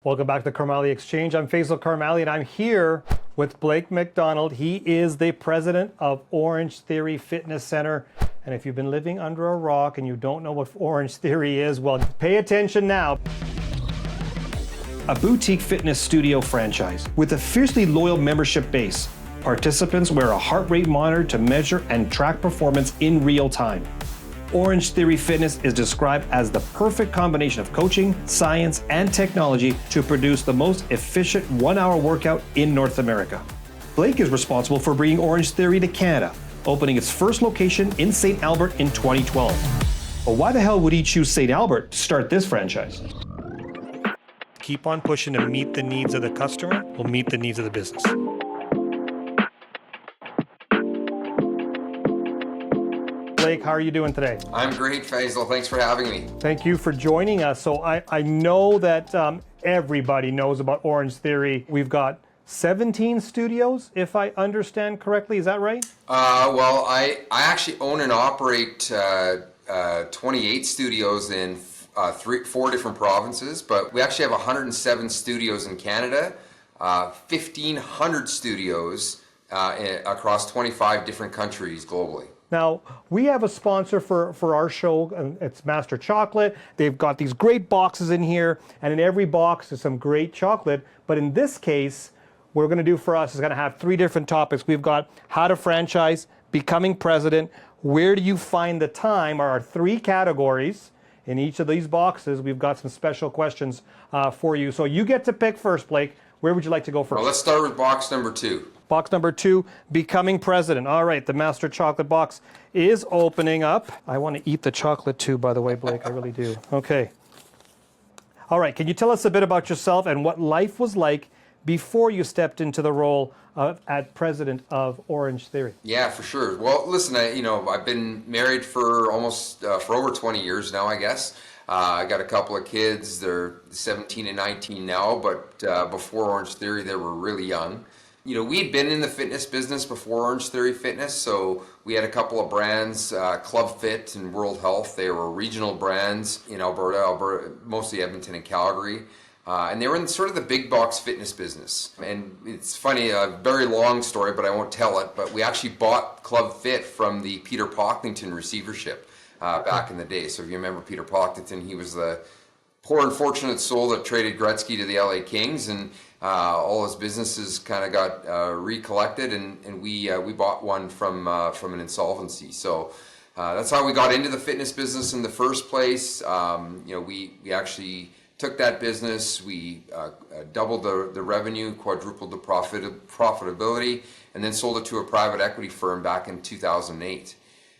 Welcome back to the Karmali Exchange. I'm Faisal Karmali, and I'm here with Blake MacDonald. He is the president of OrangeTheory Fitness Center. And if you've been living under a rock and you don't know what OrangeTheory is, well, pay attention now. A boutique fitness studio franchise with a fiercely loyal membership base. Participants wear a heart rate monitor to measure and track performance in real time. OrangeTheory Fitness is described as the perfect combination of coaching, science, and technology to produce the most efficient one-hour workout in North America. Blake is responsible for bringing OrangeTheory to Canada, opening its first location in St. Albert in 2012. But why the hell would he choose St. Albert to start this franchise? Keep on pushing to meet the needs of the customer will meet the needs of the business. Blake, how are you doing today? I'm great, Faisal. Thanks for having me. Thank you for joining us. So I know that everybody knows about OrangeTheory. We've got 17 studios, if I understand correctly. Is that right? Well, I actually own and operate 28 studios in four different provinces, but we actually have 107 studios in Canada, 1,500 studios across 25 different countries globally. Now, we have a sponsor for our show, and it's Master Chocolate. They've got these great boxes in here, and in every box is some great chocolate. But in this case, what we're going to do for us is going to have three different topics. We've got how to franchise, becoming president, where do you find the time are our three categories. In each of these boxes, we've got some special questions for you. So you get to pick first, Blake. Where would you like to go first? Well, let's start with box number 2. Box number 2, becoming president. All right, the Master Chocolate box is opening up. I want to eat the chocolate too, by the way, Blake. I really do. Okay. All right, can you tell us a bit about yourself and what life was like before you stepped into the role as president of OrangeTheory? Yeah, for sure. Well, listen, I've been married for almost for over 20 years now, I guess. I got a couple of kids. They're 17 and 19 now, but before OrangeTheory, they were really young. We had been in the fitness business before OrangeTheory Fitness, so we had a couple of brands, Club Fit and World Health. They were regional brands in Alberta, mostly Edmonton and Calgary. And they were in sort of the big box fitness business. And it's funny, a very long story, but I won't tell it, but we actually bought Club Fit from the Peter Pocklington receivership back in the day. So if you remember Peter Pocklington, he was the poor unfortunate soul that traded Gretzky to the LA Kings, and all his businesses kind of got recollected, and we bought one from an insolvency. So that's how we got into the fitness business in the first place. We actually took that business, we doubled the revenue, quadrupled the profitability, and then sold it to a private equity firm back in 2008.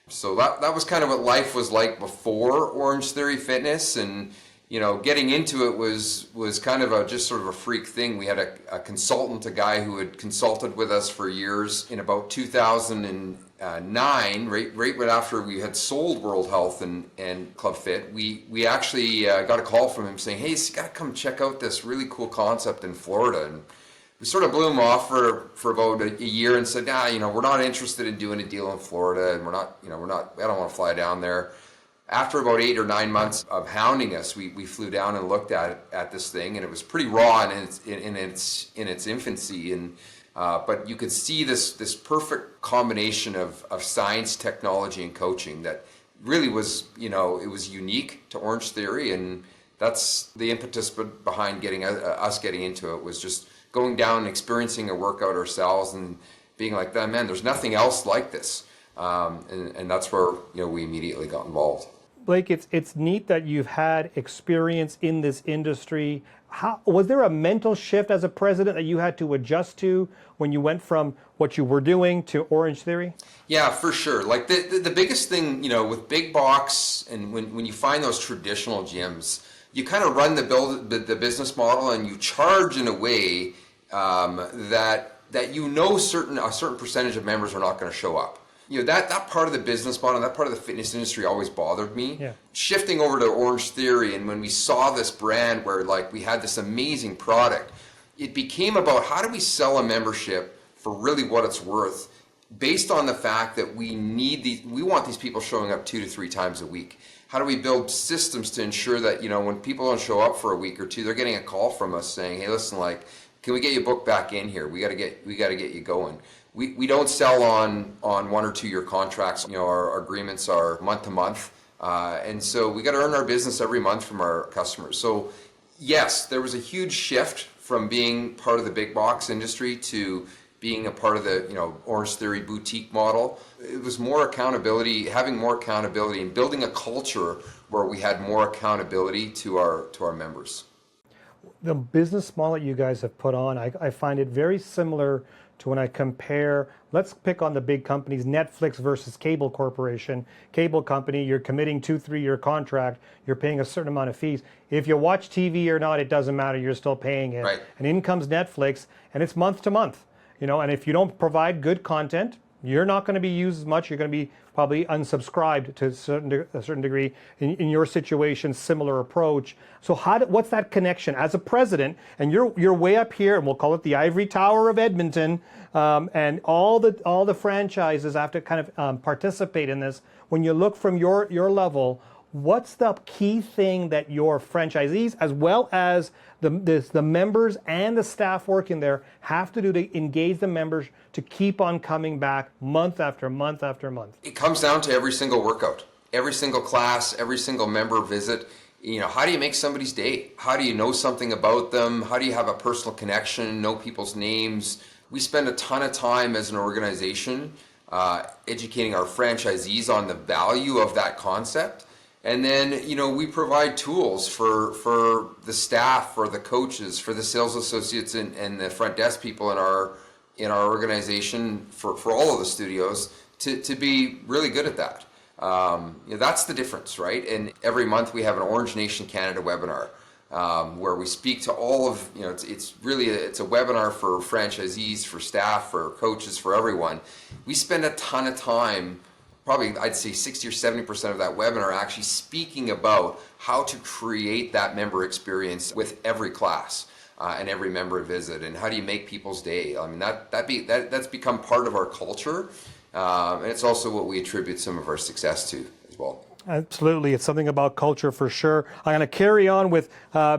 So that was kind of what life was like before OrangeTheory Fitness, and getting into it was kind of just sort of a freak thing. We had a consultant, a guy who had consulted with us for years. In about 2009, right after we had sold World Health and Club Fit, we actually got a call from him saying, "Hey, you got to come check out this really cool concept in Florida." And we sort of blew him off for about a year and said, we're not interested in doing a deal in Florida, and I don't want to fly down there. After about 8 or 9 months of hounding us, we flew down and looked at this thing, and it was pretty raw in its infancy. But you could see this perfect combination of science, technology, and coaching that really was, it was unique to OrangeTheory, and that's the impetus behind us getting into it, was just going down and experiencing a workout ourselves and being like, man, there's nothing else like this. And that's where we immediately got involved. Blake, it's neat that you've had experience in this industry. Was there a mental shift as a president that you had to adjust to when you went from what you were doing to OrangeTheory? Yeah, for sure. Like the biggest thing, with big box, and when you find those traditional gyms, you kind of run the business model, and you charge in a way that a certain percentage of members are not going to show up. That part of the business model, that part of the fitness industry always bothered me. Yeah. Shifting over to OrangeTheory, and when we saw this brand where we had this amazing product, it became about how do we sell a membership for really what it's worth, based on the fact that we want these people showing up 2 to 3 times a week. How do we build systems to ensure that, when people don't show up for a week or two, they're getting a call from us saying, hey, listen, like, can we get you booked back in here? We got to get you going. We don't sell on 1 or 2 year contracts. Our agreements are month to month. And so we got to earn our business every month from our customers. So yes, there was a huge shift from being part of the big box industry to being a part of the OrangeTheory boutique model. It was more accountability, having more accountability, and building a culture where we had more accountability to our members. The business model that you guys have put on, I find it very similar to when I compare, let's pick on the big companies, Netflix versus cable corporation. Cable company, you're committing 2-3 year contract, you're paying a certain amount of fees. If you watch TV or not, it doesn't matter, you're still paying it. Right. And in comes Netflix, and it's month to month. And if you don't provide good content, you're not going to be used as much. You're going to be probably unsubscribed to a certain degree. In your situation, similar approach. So what's that connection as a president? And you're way up here, and we'll call it the ivory tower of Edmonton, and all the franchises have to kind of participate in this. When you look from your level, what's the key thing that your franchisees, as well as the members and the staff working there, have to do to engage the members to keep on coming back month after month after month? It comes down to every single workout, every single class, every single member visit. How do you make somebody's day? How do you know something about them? How do you have a personal connection, know people's names? We spend a ton of time as an organization educating our franchisees on the value of that concept. And then, we provide tools for the staff, for the coaches, for the sales associates and the front desk people in our organization, for all of the studios to be really good at that. That's the difference, right? And every month we have an Orange Nation Canada webinar where we speak to all of, it's a webinar for franchisees, for staff, for coaches, for everyone. We spend a ton of time, probably I'd say 60 or 70% of that webinar actually speaking about how to create that member experience with every class and every member visit, and how do you make people's day. I mean, that's become part of our culture, and it's also what we attribute some of our success to as well. Absolutely. It's something about culture for sure. I'm going to carry on with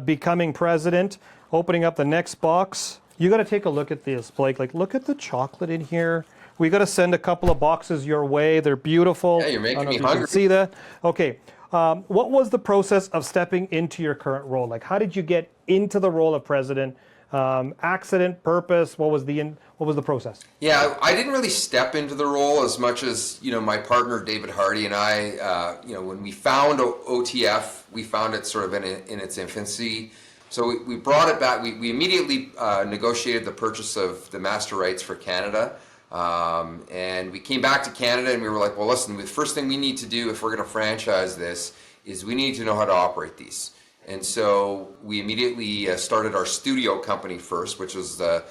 becoming president, opening up the next box. You got to take a look at this, Blake. Like, look at the chocolate in here. We got to send a couple of boxes your way. They're beautiful. Yeah, you're making me you hungry. can see that. Okay. What was the process of stepping into your current role? Like, how did you get into the role of president? Accident, purpose? What was the process? Yeah, I didn't really step into the role as much as my partner David Hardy and I. When we found OTF, we found it sort of in its infancy. So we brought it back. We immediately negotiated the purchase of the master rights for Canada. And we came back to Canada and we were like, well, listen, the first thing we need to do if we're going to franchise this is we need to know how to operate these. And so we immediately started our studio company first, which was the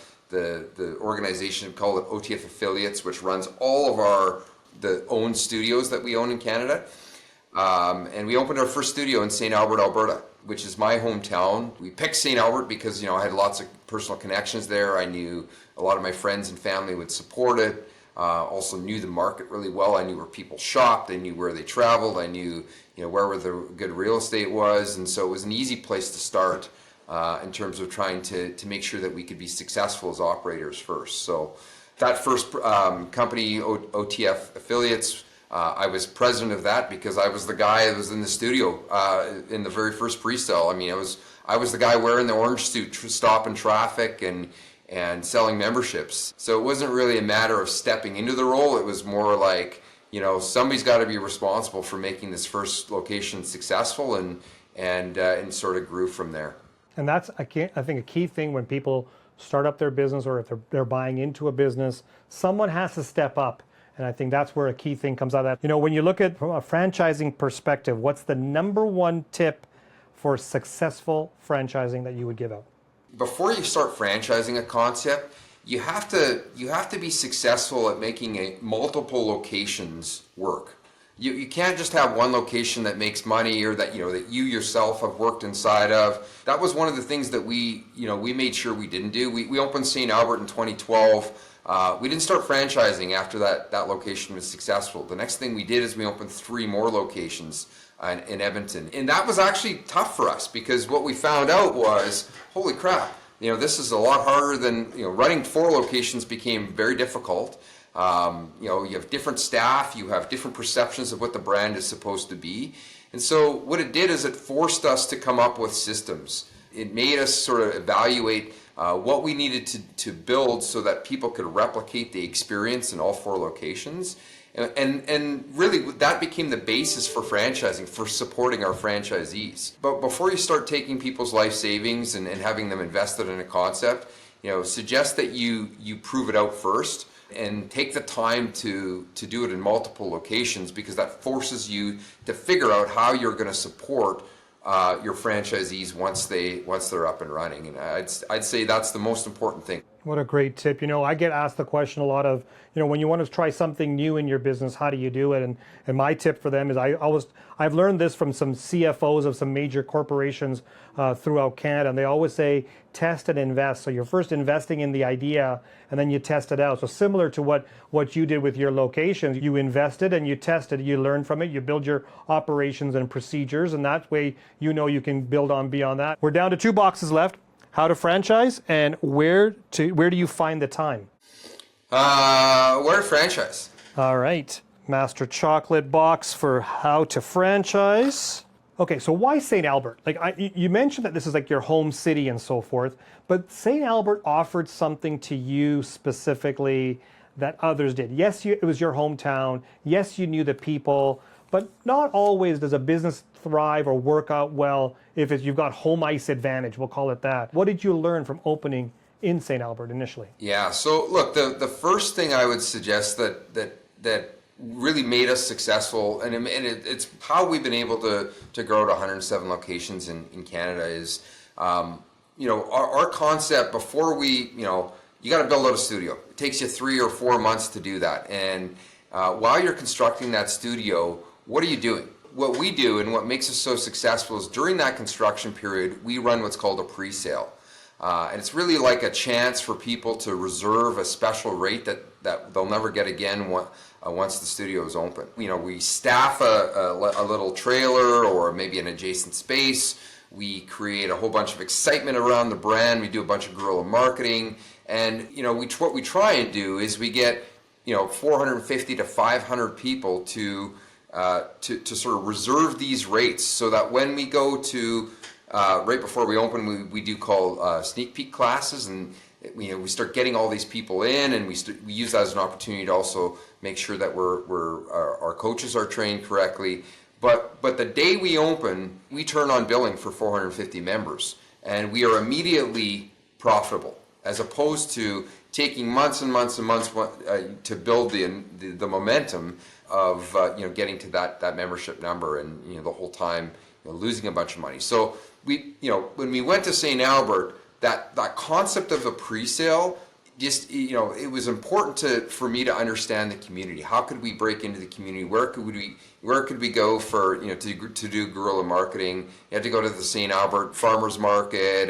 organization called OTF Affiliates, which runs all of the owned studios that we own in Canada. And we opened our first studio in St. Albert, Alberta, which is my hometown. We picked St. Albert because I had lots of personal connections there. I knew a lot of my friends and family would support it. Also knew the market really well. I knew where people shopped. I knew where they traveled. I knew where the good real estate was, and so it was an easy place to start in terms of trying to make sure that we could be successful as operators first. So that first company, OTF Affiliates, I was president of that because I was the guy that was in the studio in the very first pre-sale. I mean, I was the guy wearing the orange suit, stopping traffic and selling memberships. So it wasn't really a matter of stepping into the role. It was more like, somebody's got to be responsible for making this first location successful, and sort of grew from there. And that's, I think, a key thing when people start up their business, or if they're buying into a business, someone has to step up. And I think that's where a key thing comes out of that. When you look at from a franchising perspective, what's the number one tip for successful franchising that you would give out? Before you start franchising a concept, you have to be successful at making multiple locations work. You can't just have one location that makes money, or that that you yourself have worked inside of. That was one of the things that we made sure we didn't do. We opened St. Albert in 2012. We didn't start franchising after that location was successful. The next thing we did is we opened 3 more locations in Edmonton. And that was actually tough for us because what we found out was, holy crap, this is a lot harder than, running 4 locations became very difficult. You have different staff, you have different perceptions of what the brand is supposed to be. And so what it did is it forced us to come up with systems. It made us sort of evaluate what we needed to build so that people could replicate the experience in all 4 locations. And really that became the basis for franchising, for supporting our franchisees. But before you start taking people's life savings and having them invested in a concept, suggest that you prove it out first and take the time to do it in multiple locations, because that forces you to figure out how you're going to support your franchisees once they're up and running. And I'd say that's the most important thing. What a great tip. I get asked the question a lot of, when you want to try something new in your business, how do you do it? And my tip for them is I've learned this from some CFOs of some major corporations throughout Canada, and they always say test and invest. So you're first investing in the idea and then you test it out. So similar to what you did with your locations, you invested and you tested, you learn from it, you build your operations and procedures, and that way you can build on beyond that. We're down to 2 boxes left. How to franchise and where do you find the time? Where to franchise? All right, Master Chocolate box for how to franchise. Okay, so why St. Albert? You mentioned that this is like your home city and so forth, but St. Albert offered something to you specifically that others did. Yes, it was your hometown. Yes, you knew the people, but not always does a business thrive or work out well if you've got home ice advantage, we'll call it that. What did you learn from opening in St. Albert initially? Yeah, so look, the first thing I would suggest that really made us successful, and it's how we've been able to grow to 107 locations in Canada is, our concept before you got to build out a studio. It takes you 3 or 4 months to do that. And while you're constructing that studio, what are you doing? What we do and what makes us so successful is during that construction period, we run what's called a pre-sale. And it's really like a chance for people to reserve a special rate that they'll never get again once the studio is open. We staff a little trailer or maybe an adjacent space. We create a whole bunch of excitement around the brand. We do a bunch of guerrilla marketing. And what we try and do is we get 450 to 500 people to sort of reserve these rates, so that when we go to right before we open, we do call sneak peek classes, and we start getting all these people in, and we use that as an opportunity to also make sure that our coaches are trained correctly. But the day we open, we turn on billing for 450 members, and we are immediately profitable, as opposed to taking months and months and months to build the momentum of getting to that membership number, and the whole time losing a bunch of money. So when we went to St. Albert, that concept of a pre-sale, just it was important for me to understand the community. How could we break into the community? Where could we go for to do guerrilla marketing? You had to go to the St. Albert Farmers Market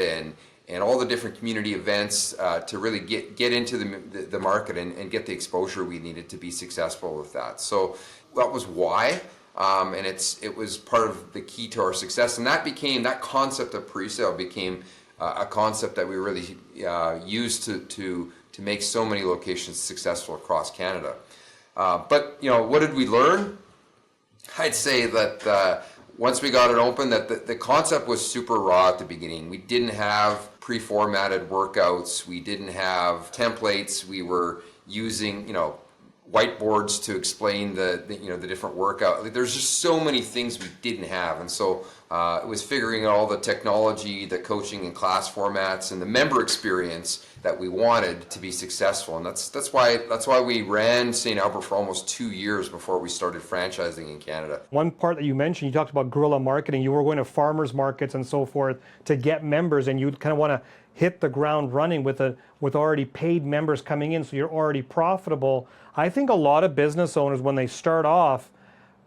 and all the different community events to really get into the market and get the exposure we needed to be successful with that. So that was why, and it was part of the key to our success. And that concept of pre-sale became a concept that we really used to make so many locations successful across Canada. But what did we learn? I'd say that once we got it open, that the concept was super raw at the beginning. We didn't have pre-formatted workouts. We didn't have templates. We were using whiteboards to explain the different workout. There's just so many things we didn't have, and so it was figuring out all the technology, the coaching and class formats, and the member experience that we wanted to be successful. And that's why we ran St. Albert for almost 2 years before we started franchising in Canada. One part that you mentioned, you talked about guerrilla marketing. You were going to farmers markets and so forth to get members, and you kind of want to hit the ground running with already paid members coming in, so you're already profitable. I think a lot of business owners, when they start off,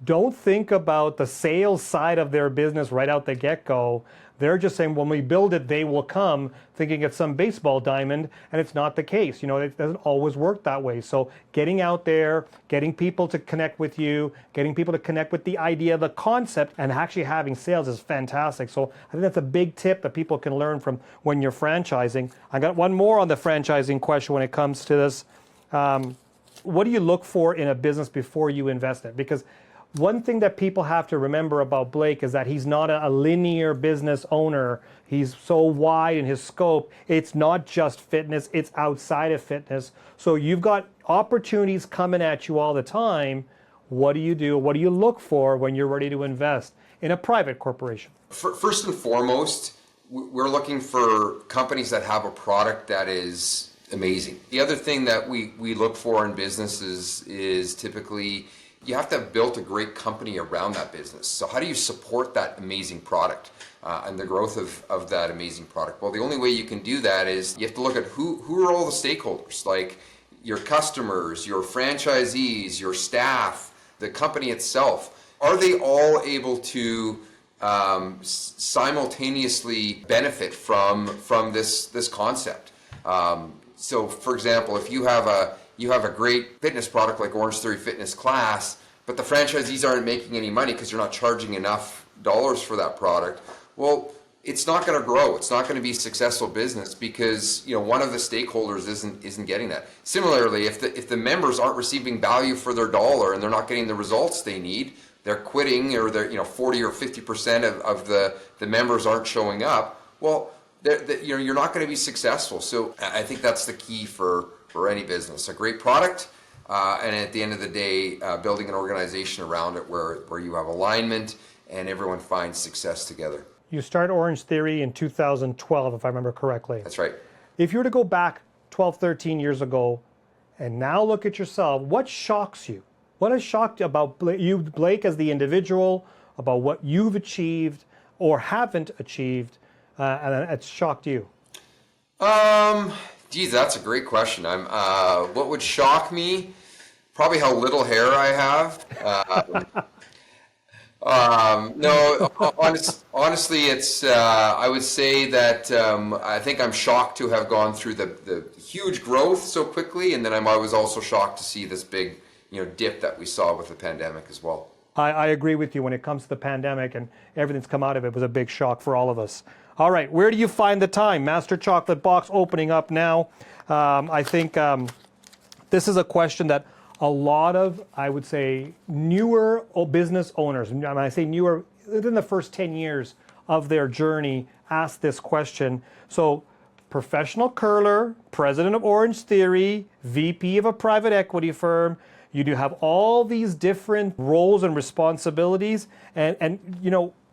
don't think about the sales side of their business right out the get-go. They're just saying when we build it, they will come, thinking it's some baseball diamond, and it's not the case. It doesn't always work that way. So getting out there, getting people to connect with you, getting people to connect with the idea, the concept, and actually having sales is fantastic. So I think that's a big tip that people can learn from when you're franchising. I got one more on the franchising question when it comes to this. What do you look for in a business before you invest in it? Because one thing that people have to remember about Blake is that he's not a linear business owner. He's so wide in his scope. It's not just fitness, it's outside of fitness. So you've got opportunities coming at you all the time. What do you do? What do you look for when you're ready to invest in a private corporation? First and foremost, we're looking for companies that have a product that is amazing. The other thing that we look for in businesses is typically you have to have built a great company around that business. So how do you support that amazing product and the growth of that amazing product? Well, the only way you can do that is you have to look at who are all the stakeholders, like your customers, your franchisees, your staff, the company itself. Are they all able to simultaneously benefit from this concept? So, for example, if you have a great fitness product like OrangeTheory Fitness Class, but the franchisees aren't making any money because you're not charging enough dollars for that product, well, it's not going to grow. It's not going to be a successful business because one of the stakeholders isn't getting that. Similarly, if the members aren't receiving value for their dollar and they're not getting the results they need, they're quitting, or they're 40 or 50% of the members aren't showing up. Well, you're not going to be successful. So I think that's the key for any business: a great product, and at the end of the day, building an organization around it where you have alignment and everyone finds success together. You started OrangeTheory in 2012, if I remember correctly. That's right. If you were to go back 12, 13 years ago and now look at yourself, what shocks you? What has shocked you about Blake as the individual, about what you've achieved or haven't achieved, and it's shocked you? Geez, that's a great question. What would shock me? Probably how little hair I have. No, honestly, it's. I would say that I think I'm shocked to have gone through the huge growth so quickly, and then I was also shocked to see this big, dip that we saw with the pandemic as well. I agree with you when it comes to the pandemic and everything's come out of it was a big shock for all of us. All right, where do you find the time? Master Chocolate Box opening up now. I think this is a question that a lot of, I would say, newer business owners, and when I say newer, within the first 10 years of their journey, ask this question. So, professional curler, president of OrangeTheory, VP of a private equity firm, you do have all these different roles and responsibilities, and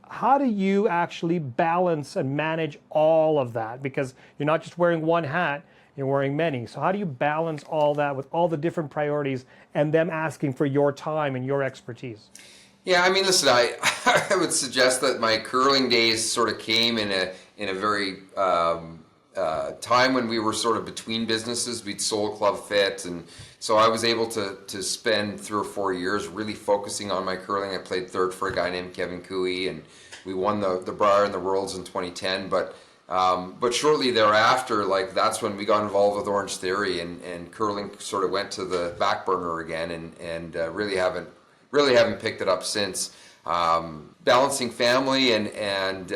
how do you actually balance and manage all of that? Because you're not just wearing one hat, you're wearing many. So how do you balance all that with all the different priorities and them asking for your time and your expertise? Yeah, I mean, listen, I would suggest that my curling days sort of came in a very time when we were sort of between businesses. We'd sold Club Fit, and so I was able to spend 3 or 4 years really focusing on my curling. I played third for a guy named Kevin Cooey, and we won the Briar and the Worlds in 2010. But shortly thereafter, that's when we got involved with OrangeTheory, and curling sort of went to the back burner again, and really haven't picked it up since. Balancing family and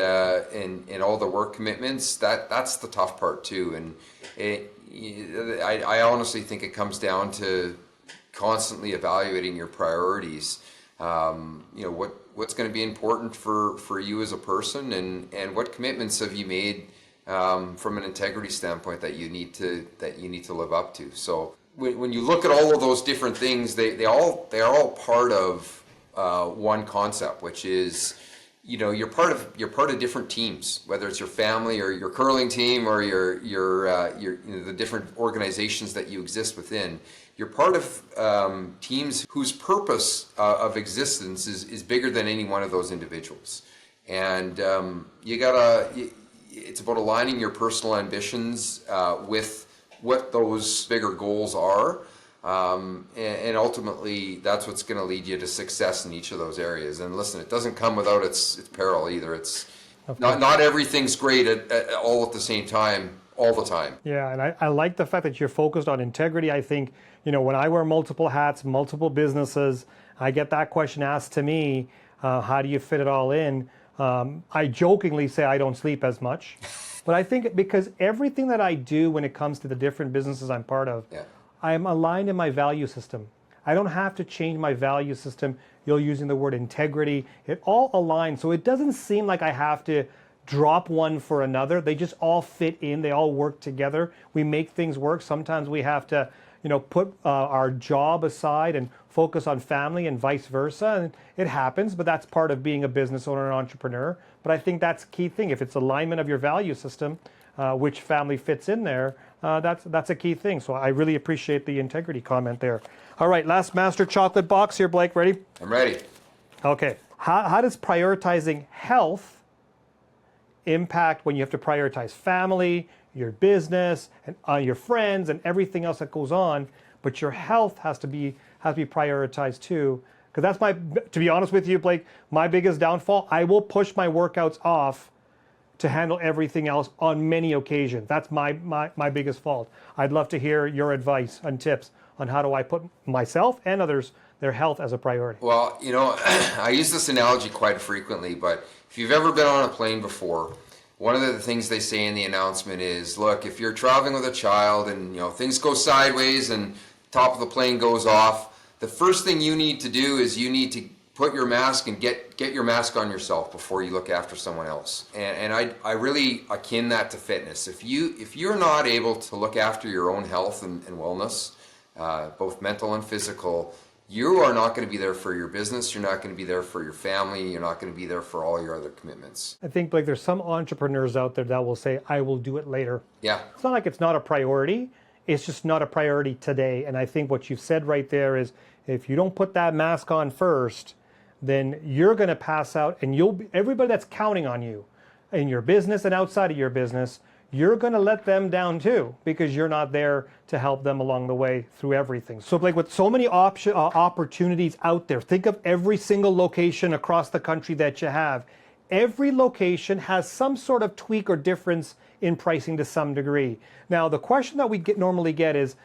all the work commitments, that's the tough part too. And I honestly think it comes down to constantly evaluating your priorities. What's going to be important for you as a person, and what commitments have you made from an integrity standpoint that you need to live up to. So when you look at all of those different things, they are all part of one concept, which is you're part of different teams, whether it's your family or your curling team or your the different organizations that you exist within. You're part of teams whose purpose of existence is bigger than any one of those individuals, and it's about aligning your personal ambitions with what those bigger goals are. And ultimately, that's what's going to lead you to success in each of those areas. And listen, it doesn't come without its peril either. It's Not everything's great all at the same time, all the time. Yeah, and I like the fact that you're focused on integrity. I think, when I wear multiple hats, multiple businesses, I get that question asked to me, how do you fit it all in? I jokingly say I don't sleep as much. But I think because everything that I do when it comes to the different businesses I'm part of, I am aligned in my value system. I don't have to change my value system. You're using the word integrity. It all aligns. So it doesn't seem like I have to drop one for another. They just all fit in. They all work together. We make things work. Sometimes we have to, put our job aside and focus on family and vice versa. And it happens, but that's part of being a business owner and entrepreneur. But I think that's a key thing. If it's alignment of your value system, which family fits in there, that's a key thing. So I really appreciate the integrity comment there. All right, last master chocolate box here, Blake. Ready? I'm ready. Okay. How does prioritizing health impact when you have to prioritize family, your business, and your friends, and everything else that goes on? But your health has to be prioritized too. Because to be honest with you, Blake, my biggest downfall. I will push my workouts off to handle everything else on many occasions. That's my biggest fault. I'd love to hear your advice and tips on how do I put myself and others, their health as a priority. Well, I use this analogy quite frequently, but if you've ever been on a plane before, one of the things they say in the announcement is, look, if you're traveling with a child and things go sideways and top of the plane goes off, the first thing you need to do is you need to put your mask and get your mask on yourself before you look after someone else. And I really akin that to fitness. If you're not able to look after your own health and wellness, both mental and physical, you are not going to be there for your business. You're not going to be there for your family. You're not going to be there for all your other commitments. I think, Blake, there's some entrepreneurs out there that will say, I will do it later. Yeah. It's not like it's not a priority. It's just not a priority today. And I think what you've said right there is, if you don't put that mask on first, then you're going to pass out, and everybody that's counting on you in your business and outside of your business, you're going to let them down too, because you're not there to help them along the way through everything. So Blake, with so many opportunities out there, think of every single location across the country that you have. Every location has some sort of tweak or difference in pricing to some degree. Now, the question that we normally get is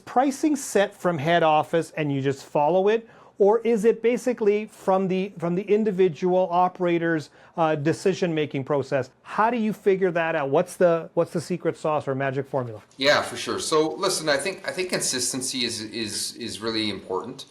pricing set from head office and you just follow it? Or is it basically from the individual operator's decision-making process? How do you figure that out? What's the secret sauce or magic formula? Yeah, for sure. So listen, I think consistency is really important.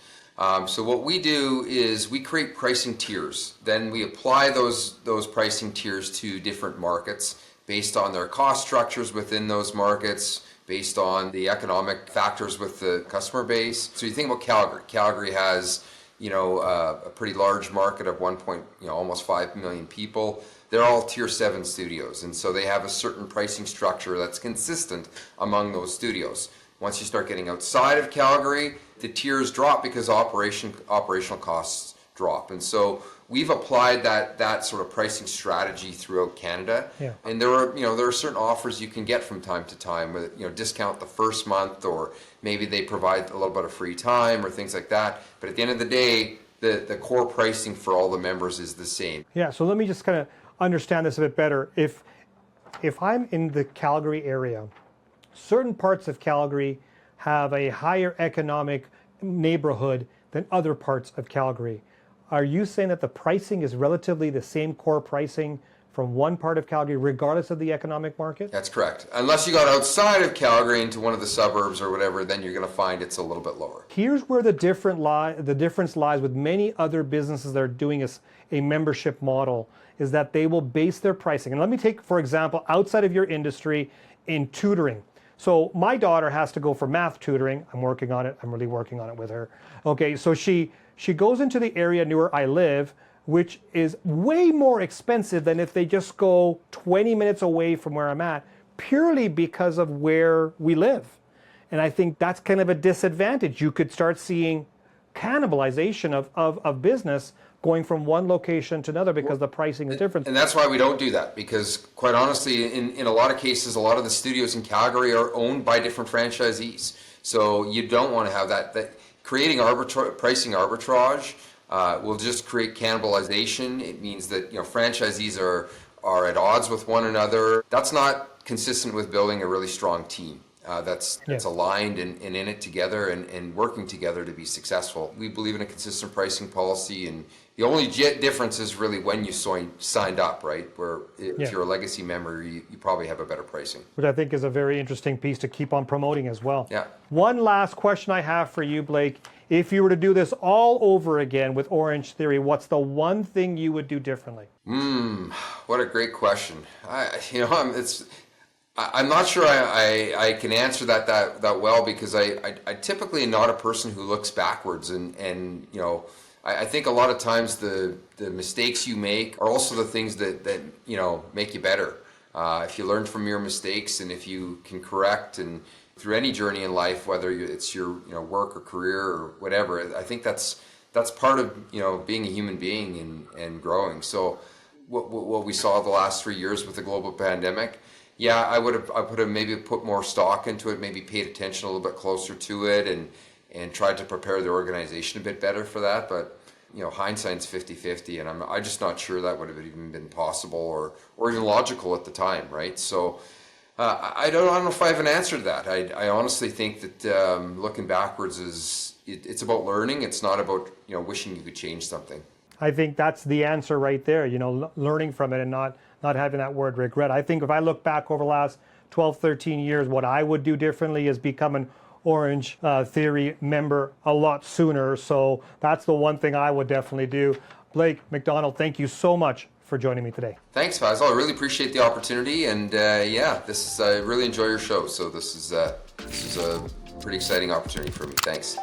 So what we do is we create pricing tiers. Then we apply those pricing tiers to different markets based on their cost structures within those markets, based on the economic factors with the customer base. So you think about Calgary. Calgary has, a pretty large market of almost 5 million people. They're all tier 7 studios, and so they have a certain pricing structure that's consistent among those studios. Once you start getting outside of Calgary, the tiers drop because operational costs drop. And so we've applied that sort of pricing strategy throughout Canada. Yeah. And there are certain offers you can get from time to time with, discount the first month, or maybe they provide a little bit of free time or things like that. But at the end of the day, the core pricing for all the members is the same. Yeah, so let me just kind of understand this a bit better. If I'm in the Calgary area, certain parts of Calgary have a higher economic neighborhood than other parts of Calgary. Are you saying that the pricing is relatively the same core pricing from one part of Calgary, regardless of the economic market? That's correct. Unless you got outside of Calgary into one of the suburbs or whatever, then you're going to find it's a little bit lower. Here's where the difference lies with many other businesses that are doing a membership model, is that they will base their pricing. And let me take, for example, outside of your industry, in tutoring. So my daughter has to go for math tutoring. I'm working on it. I'm really working on it with her. Okay, so she goes into the area near where I live, which is way more expensive than if they just go 20 minutes away from where I'm at, purely because of where we live. And I think that's kind of a disadvantage. You could start seeing cannibalization of business going from one location to another because the pricing is different. And that's why we don't do that, because quite honestly, in a lot of cases, a lot of the studios in Calgary are owned by different franchisees. So you don't want to have that creating pricing arbitrage will just create cannibalization. It means that franchisees are at odds with one another, that's not consistent with building a really strong team. That's aligned and in it together and working together to be successful. We believe in a consistent pricing policy, and the only difference is really when you signed up, right? Where if you're a legacy member, you probably have a better pricing. Which I think is a very interesting piece to keep on promoting as well. Yeah. One last question I have for you, Blake. If you were to do this all over again with OrangeTheory, what's the one thing you would do differently? What a great question. I'm not sure I can answer that well, because I typically am not a person who looks backwards, and I think a lot of times the mistakes you make are also the things that make you better. If you learn from your mistakes, and if you can correct, and through any journey in life, whether it's your work or career or whatever, I think that's part of being a human being and growing. So what we saw the last 3 years with the global pandemic, I would have maybe put more stock into it, maybe paid attention a little bit closer to it, and tried to prepare the organization a bit better for that. But hindsight's 50-50, and I'm just not sure that would have even been possible or even logical at the time, right? So I don't know if I have an answer to that. I honestly think that looking backwards it's about learning. It's not about wishing you could change something. I think that's the answer right there, learning from it and not having that word regret. I think if I look back over the last 12, 13 years, what I would do differently is become an OrangeTheory member a lot sooner. So that's the one thing I would definitely do. Blake MacDonald, thank you so much for joining me today. Thanks, Faisal. I really appreciate the opportunity, and I really enjoy your show. So this is a pretty exciting opportunity for me. Thanks.